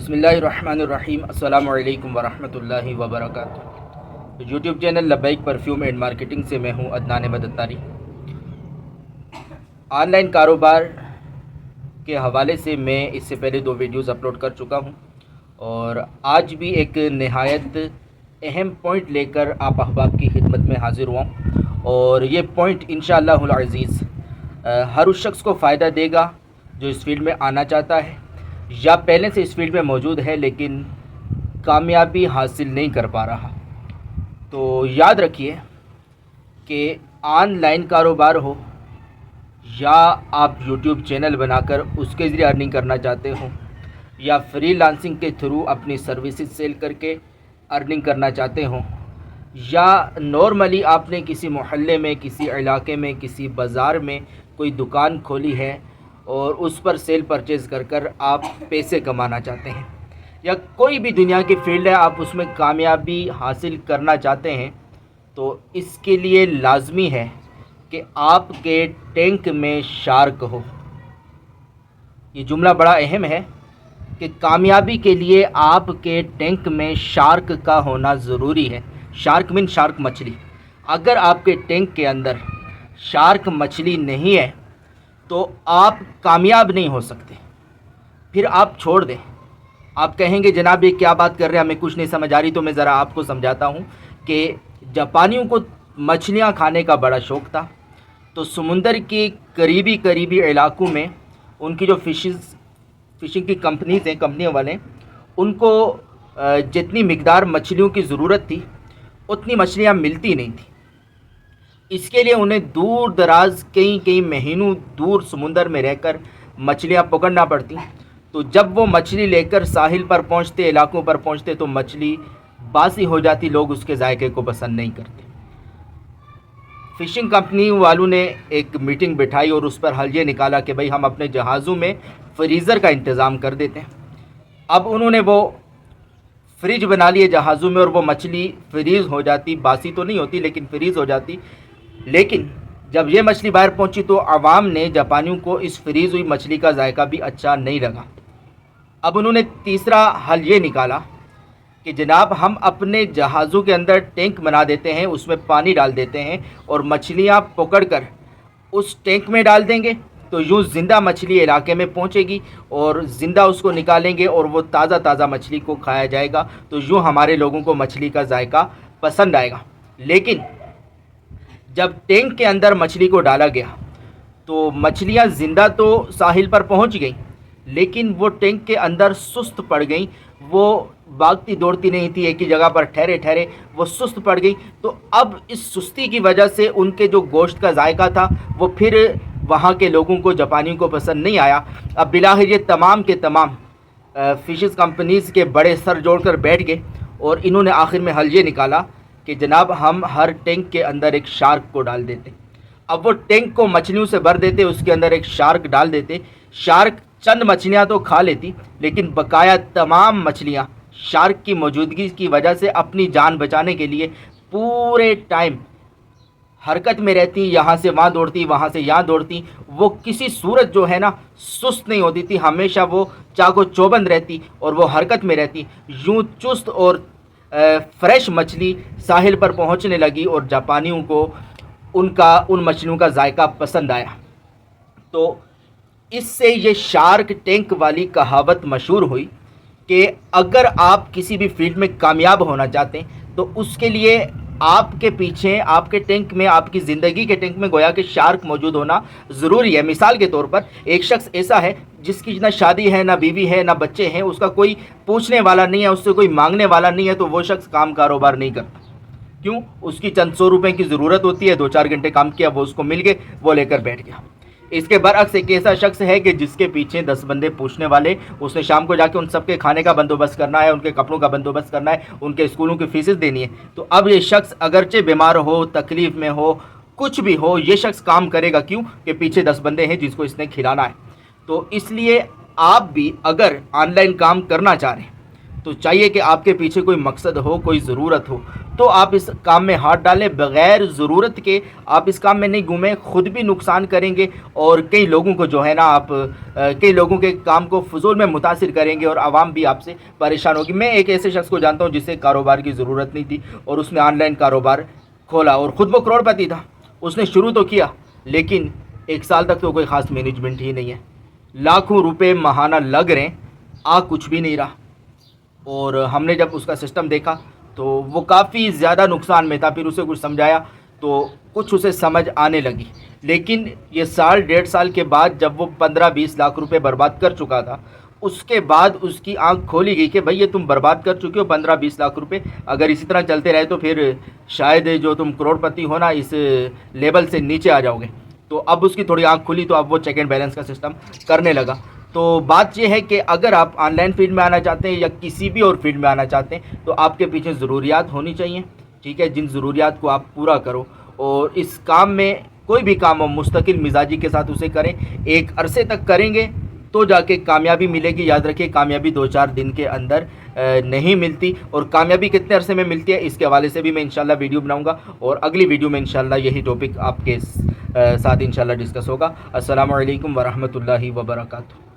بسم اللہ الرحمن الرحیم۔ السلام علیکم ورحمۃ اللہ وبرکاتہ۔ یوٹیوب چینل لبیک پرفیوم اینڈ مارکیٹنگ سے میں ہوں عدنان احمد اتاری۔ آن لائن کاروبار کے حوالے سے میں اس سے پہلے 2 ویڈیوز اپلوڈ کر چکا ہوں، اور آج بھی ایک نہایت اہم پوائنٹ لے کر آپ احباب کی خدمت میں حاضر ہوا ہوں، اور یہ پوائنٹ انشاءاللہ العزیز ہر اس شخص کو فائدہ دے گا جو اس فیلڈ میں آنا چاہتا ہے یا پہلے سے اس فیلڈ میں موجود ہے لیکن کامیابی حاصل نہیں کر پا رہا۔ تو یاد رکھیے کہ آن لائن کاروبار ہو یا آپ یوٹیوب چینل بنا کر اس کے ذریعے ارننگ کرنا چاہتے ہو، یا فری لانسنگ کے تھرو اپنی سروسز سیل کر کے ارننگ کرنا چاہتے ہوں، یا نارملی آپ نے کسی محلے میں، کسی علاقے میں، کسی بازار میں کوئی دکان کھولی ہے اور اس پر سیل پرچیز کر کر آپ پیسے کمانا چاہتے ہیں، یا کوئی بھی دنیا کی فیلڈ ہے آپ اس میں کامیابی حاصل کرنا چاہتے ہیں، تو اس کے لیے لازمی ہے کہ آپ کے ٹینک میں شارک ہو۔ یہ جملہ بڑا اہم ہے کہ کامیابی کے لیے آپ کے ٹینک میں شارک کا ہونا ضروری ہے۔ شارک مین شارک مچھلی۔ اگر آپ کے ٹینک کے اندر شارک مچھلی نہیں ہے تو آپ کامیاب نہیں ہو سکتے، پھر آپ چھوڑ دیں۔ آپ کہیں گے جناب یہ کیا بات کر رہے ہیں، ہمیں کچھ نہیں سمجھ آ رہی، تو میں ذرا آپ کو سمجھاتا ہوں کہ جاپانیوں کو مچھلیاں کھانے کا بڑا شوق تھا، تو سمندر کے قریبی علاقوں میں ان کی جو فشنگ کی کمپنیز ہیں، کمپنیوں والے، ان کو جتنی مقدار مچھلیوں کی ضرورت تھی اتنی مچھلیاں ملتی نہیں تھیں۔ اس کے لیے انہیں دور دراز کئی مہینوں دور سمندر میں رہ کر مچھلیاں پکڑنا پڑتی، تو جب وہ مچھلی لے کر ساحل پر پہنچتے، علاقوں پر پہنچتے، تو مچھلی باسی ہو جاتی، لوگ اس کے ذائقے کو پسند نہیں کرتے۔ فشنگ کمپنی والوں نے ایک میٹنگ بٹھائی اور اس پر حل یہ نکالا کہ بھئی ہم اپنے جہازوں میں فریزر کا انتظام کر دیتے ہیں۔ اب انہوں نے وہ فریج بنا لیے جہازوں میں، اور وہ مچھلی فریز ہو جاتی، باسی تو نہیں ہوتی لیکن فریز ہو جاتی۔ لیکن جب یہ مچھلی باہر پہنچی تو عوام نے، جاپانیوں کو، اس فریز ہوئی مچھلی کا ذائقہ بھی اچھا نہیں لگا۔ اب انہوں نے تیسرا حل یہ نکالا کہ جناب ہم اپنے جہازوں کے اندر ٹینک بنا دیتے ہیں، اس میں پانی ڈال دیتے ہیں اور مچھلیاں پکڑ کر اس ٹینک میں ڈال دیں گے، تو یوں زندہ مچھلی علاقے میں پہنچے گی اور زندہ اس کو نکالیں گے اور وہ تازہ مچھلی کو کھایا جائے گا، تو یوں ہمارے لوگوں کو مچھلی کا ذائقہ پسند آئے گا۔ لیکن جب ٹینک کے اندر مچھلی کو ڈالا گیا تو مچھلیاں زندہ تو ساحل پر پہنچ گئیں، لیکن وہ ٹینک کے اندر سست پڑ گئیں، وہ بھاگتی دوڑتی نہیں تھی ایک ہی جگہ پر ٹھہرے، وہ سست پڑ گئی۔ تو اب اس سستی کی وجہ سے ان کے جو گوشت کا ذائقہ تھا وہ پھر وہاں کے لوگوں کو، جاپانیوں کو پسند نہیں آیا۔ اب بالآخر یہ تمام کے تمام فشز کمپنیز کے بڑے سر جوڑ کر بیٹھ گئے، اور انہوں نے آخر میں حل یہ نکالا کہ جناب ہم ہر ٹینک کے اندر ایک شارک کو ڈال دیتے۔ اب وہ ٹینک کو مچھلیوں سے بھر دیتے، اس کے اندر ایک شارک ڈال دیتے۔ شارک چند مچھلیاں تو کھا لیتی، لیکن بقایا تمام مچھلیاں شارک کی موجودگی کی وجہ سے اپنی جان بچانے کے لیے پورے ٹائم حرکت میں رہتی، یہاں سے وہاں دوڑتی، وہاں سے یہاں دوڑتی۔ وہ کسی صورت جو ہے نا سست نہیں ہوتی تھی، ہمیشہ وہ چاق و چوبند رہتی اور وہ حرکت میں رہتی۔ یوں چست اور فریش مچھلی ساحل پر پہنچنے لگی، اور جاپانیوں کو ان مچھلیوں کا ذائقہ پسند آیا۔ تو اس سے یہ شارک ٹینک والی کہاوت مشہور ہوئی کہ اگر آپ کسی بھی فیلڈ میں کامیاب ہونا چاہتے ہیں تو اس کے لیے آپ کے پیچھے، آپ کے ٹینک میں، آپ کی زندگی کے ٹینک میں گویا کہ شارک موجود ہونا ضروری ہے۔ مثال کے طور پر ایک شخص ایسا ہے جس کی نہ شادی ہے، نہ بیوی ہے، نہ بچے ہیں، اس کا کوئی پوچھنے والا نہیں ہے، اس سے کوئی مانگنے والا نہیں ہے، تو وہ شخص کاروبار نہیں کرتا۔ کیوں؟ اس کی چند 100 روپے کی ضرورت ہوتی ہے، 2-4 گھنٹے کام کیا، وہ اس کو مل گئے، وہ لے کر بیٹھ گیا۔ اس کے برعکس ایک ایسا شخص ہے کہ جس کے پیچھے 10 بندے پوچھنے والے، اس نے شام کو جا کے ان سب کے کھانے کا بندوبست کرنا ہے، ان کے کپڑوں کا بندوبست کرنا ہے، ان کے اسکولوں کی فیسز دینی ہے۔ تو اب یہ شخص اگرچہ بیمار ہو، تکلیف میں ہو، کچھ بھی ہو، یہ شخص کام کرے گا۔ کیوں؟ کہ پیچھے 10 بندے ہیں جس کو اس نے کھلانا ہے۔ تو اس لیے آپ بھی اگر آن لائن کام کرنا چاہ رہے ہیں تو چاہیے کہ آپ کے پیچھے کوئی مقصد ہو، کوئی ضرورت ہو، تو آپ اس کام میں ہاتھ ڈالیں، بغیر ضرورت کے آپ اس کام میں نہیں گھومیں، خود بھی نقصان کریں گے اور کئی لوگوں کو جو ہے نا آپ کئی لوگوں کے کام کو فضول میں متاثر کریں گے اور عوام بھی آپ سے پریشان ہوگی۔ میں ایک ایسے شخص کو جانتا ہوں جسے کاروبار کی ضرورت نہیں تھی اور اس نے آن لائن کاروبار کھولا اور خود وہ کروڑ پتی تھا۔ اس نے شروع تو کیا لیکن 1 سال تک تو کوئی خاص مینجمنٹ ہی نہیں ہے، لاکھوں روپے ماہانہ لگ رہے ہیں، کچھ بھی نہیں رہا۔ اور ہم نے جب اس کا سسٹم دیکھا تو وہ کافی زیادہ نقصان میں تھا، پھر اسے کچھ سمجھایا تو کچھ اسے سمجھ آنے لگی، لیکن یہ 1.5 سال کے بعد جب وہ 15-20 لاکھ روپے برباد کر چکا تھا، اس کے بعد اس کی آنکھ کھولی گئی کہ بھئی یہ تم برباد کر چکے ہو 15-20 لاکھ روپے، اگر اسی طرح چلتے رہے تو پھر شاید جو تم کروڑ پتی ہو نا اس لیول سے نیچے آ جاؤ گے۔ تو اب اس کی تھوڑی آنکھ کھلی تو اب وہ چیک اینڈ بیلنس کا سسٹم کرنے لگا۔ تو بات یہ ہے کہ اگر آپ آن لائن فیلڈ میں آنا چاہتے ہیں یا کسی بھی اور فیلڈ میں آنا چاہتے ہیں تو آپ کے پیچھے ضروریات ہونی چاہیے، ٹھیک ہے، جن ضروریات کو آپ پورا کرو اور اس کام میں کوئی بھی کام ہو مستقل مزاجی کے ساتھ اسے کریں، ایک عرصے تک کریں گے تو جا کے کامیابی ملے گی۔ یاد رکھیں کامیابی 2-4 دن کے اندر نہیں ملتی، اور کامیابی کتنے عرصے میں ملتی ہے اس کے حوالے سے بھی میں انشاءاللہ ویڈیو بناؤں گا، اور اگلی ویڈیو میں انشاءاللہ یہی ٹاپک آپ کے ساتھ انشاءاللہ ڈسکس ہوگا۔ السلام علیکم ورحمۃ اللہ وبرکاتہ۔